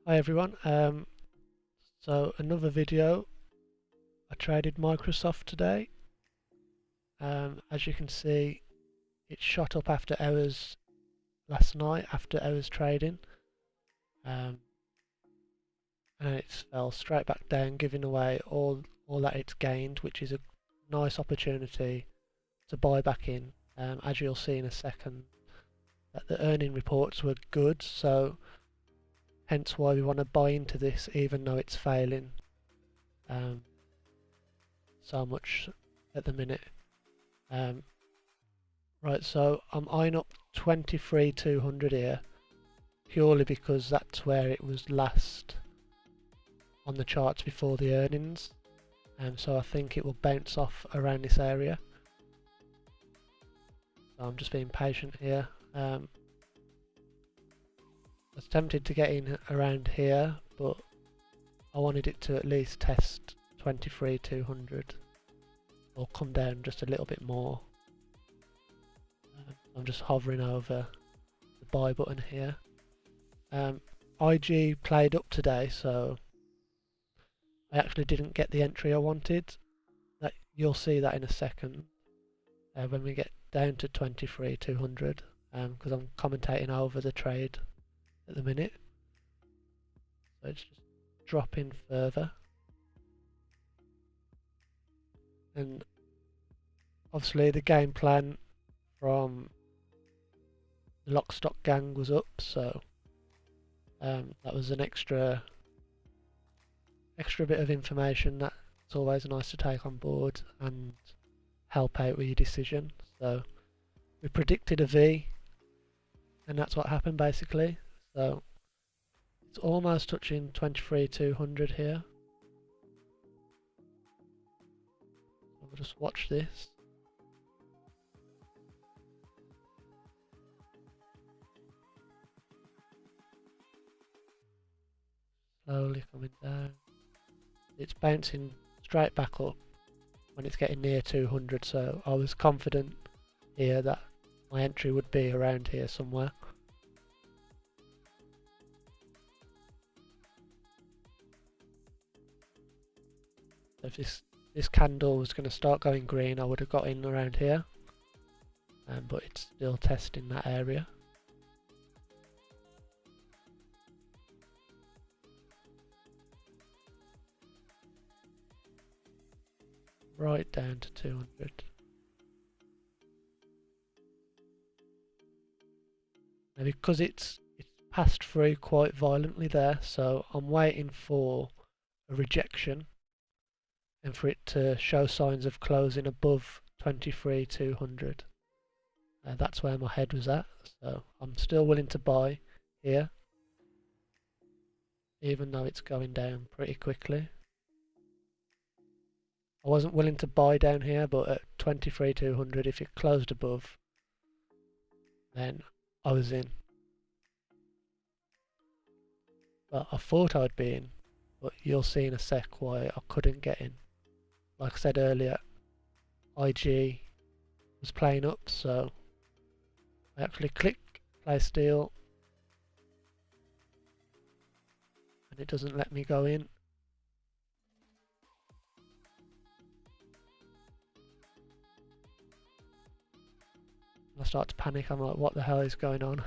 Hi everyone. So another video. I traded Microsoft today. As you can see, it shot up after hours last night, after hours trading, and it fell straight back down, giving away all that it's gained, which is a nice opportunity to buy back in. As you'll see in a second, that the earning reports were good, so hence why we want to buy into this, even though it's failing so much at the minute. Right, so I'm eyeing up 23,200 here, purely because that's where it was last on the charts before the earnings, so I think it will bounce off around this area. So I'm just being patient here. I was tempted to get in around here, but I wanted it to at least test 23,200 or come down just a little bit more. I'm just hovering over the buy button here. IG played up today, so I actually didn't get the entry I wanted. You'll see that in a second when we get down to 23,200, because I'm commentating over the trade at the minute. So it's just dropping further, and obviously the game plan from the LockStockGang was up, so that was an extra bit of information that's always nice to take on board and help out with your decision. So we predicted a V, and that's what happened basically. So it's almost touching 23,200 here. So we'll just watch this. Slowly coming down. It's bouncing straight back up when it's getting near 200, so I was confident here that my entry would be around here somewhere. So if this candle was going to start going green, I would have got in around here, but it's still testing that area. Right down to 200. Now because it's passed through quite violently there, so I'm waiting for a rejection and for it to show signs of closing above 23,200. That's where my head was at, so I'm still willing to buy here, even though it's going down pretty quickly. I wasn't willing to buy down here, but at 23,200, if it closed above, then I was in. Well, I thought I'd be in, but you'll see in a sec why I couldn't get in. Like I said earlier, IG was playing up, so I actually click place deal, and it doesn't let me go in. I start to panic. I'm like, what the hell is going on?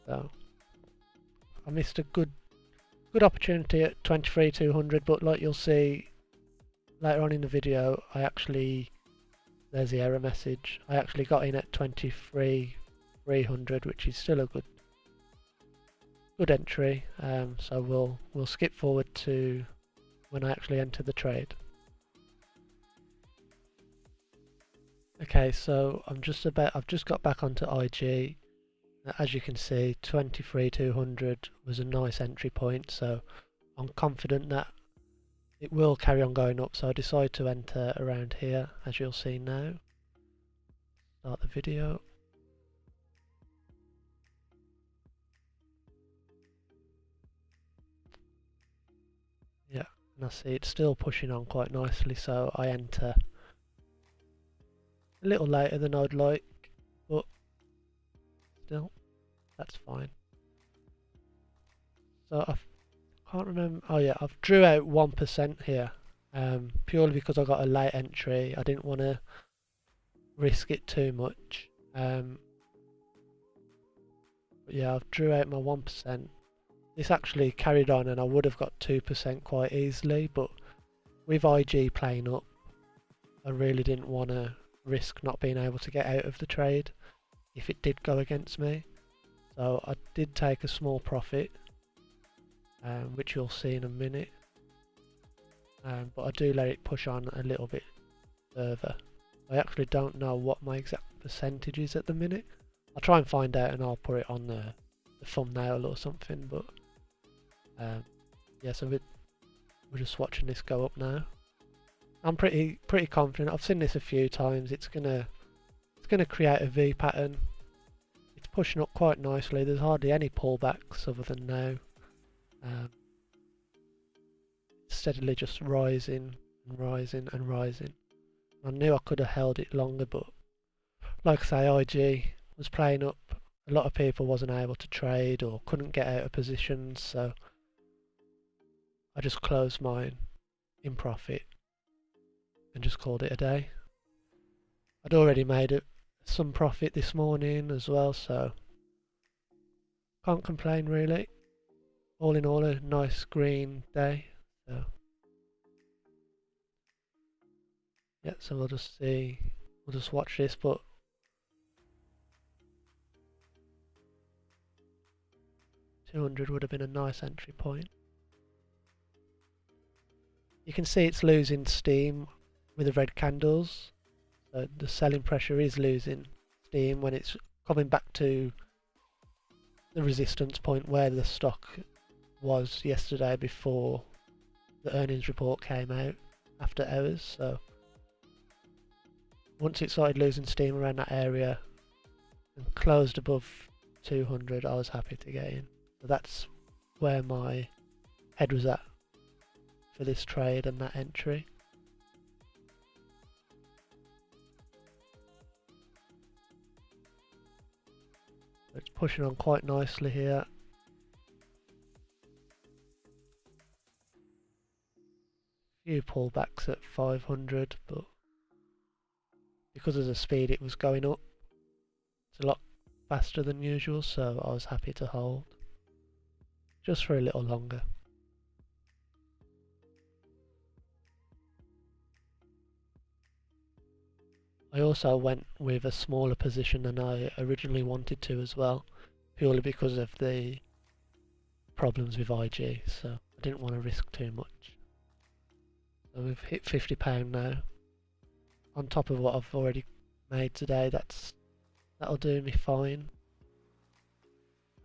So I missed a good opportunity at 23,200, but like you'll see later on in the video, there's the error message. I actually got in at 23,300, which is still a good entry. So we'll skip forward to when I actually enter the trade. Okay, so I've just got back onto IG. As you can see, 23,200 was a nice entry point, so I'm confident that it will carry on going up, so I decide to enter around here, as you'll see now. Start the video. Yeah, and I see it's still pushing on quite nicely, so I enter a little later than I'd like, but still, that's fine. So Can't remember. Oh yeah, I've drew out 1% here. Purely because I got a late entry. I didn't want to risk it too much. But yeah, I've drew out my 1%. This actually carried on and I would have got 2% quite easily, but with IG playing up, I really didn't want to risk not being able to get out of the trade if it did go against me. So I did take a small profit, which you'll see in a minute. But I do let it push on a little bit further. I actually don't know what my exact percentage is at the minute. I'll try and find out and I'll put it on the thumbnail or something, but yeah, so we're just watching this go up now. I'm pretty confident. I've seen this a few times. It's gonna create a V pattern. It's pushing up quite nicely. There's hardly any pullbacks other than now. It's steadily just rising and rising and rising. I knew I could have held it longer, but like I say, IG was playing up. A lot of people wasn't able to trade or couldn't get out of positions, so I just closed mine in profit and just called it a day. I'd already made some profit this morning as well, so can't complain really. All in all, a nice green day. So yeah, so we'll just watch this, but $200 would have been a nice entry point. You can see it's losing steam with the red candles. So the selling pressure is losing steam when it's coming back to the resistance point where the stock was yesterday before the earnings report came out after hours. So once it started losing steam around that area and closed above 200, I was happy to get in. So that's where my head was at for this trade and that entry. It's pushing on quite nicely here. Few pullbacks at 500, but because of the speed it was going up, it's a lot faster than usual, so I was happy to hold just for a little longer. I also went with a smaller position than I originally wanted to as well, purely because of the problems with IG, so I didn't want to risk too much. So we've hit £50 now, on top of what I've already made today. That'll do me fine.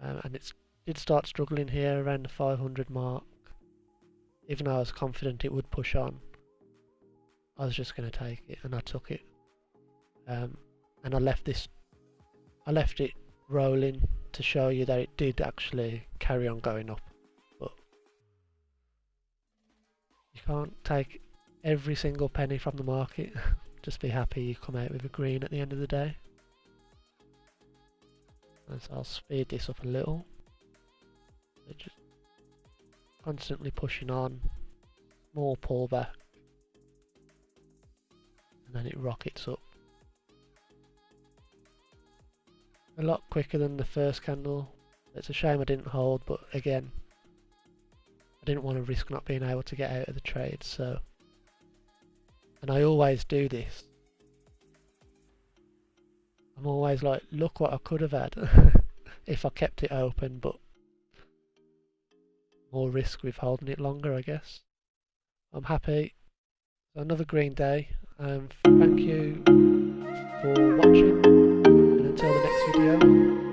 And it did start struggling here around the 500 mark. Even though I was confident it would push on, I was just going to take it, and I took it. And I left it rolling to show you that it did actually carry on going up. But you can't take every single penny from the market. Just be happy you come out with a green at the end of the day. And so I'll speed this up a little. So just constantly pushing on, more pullback, and then it rockets up. A lot quicker than the first candle. It's a shame I didn't hold, but again, I didn't want to risk not being able to get out of the trade, so. And I always do this. I'm always like, look what I could have had if I kept it open, but more risk with holding it longer, I guess. I'm happy. So another green day. Thank you for watching, and until the next video.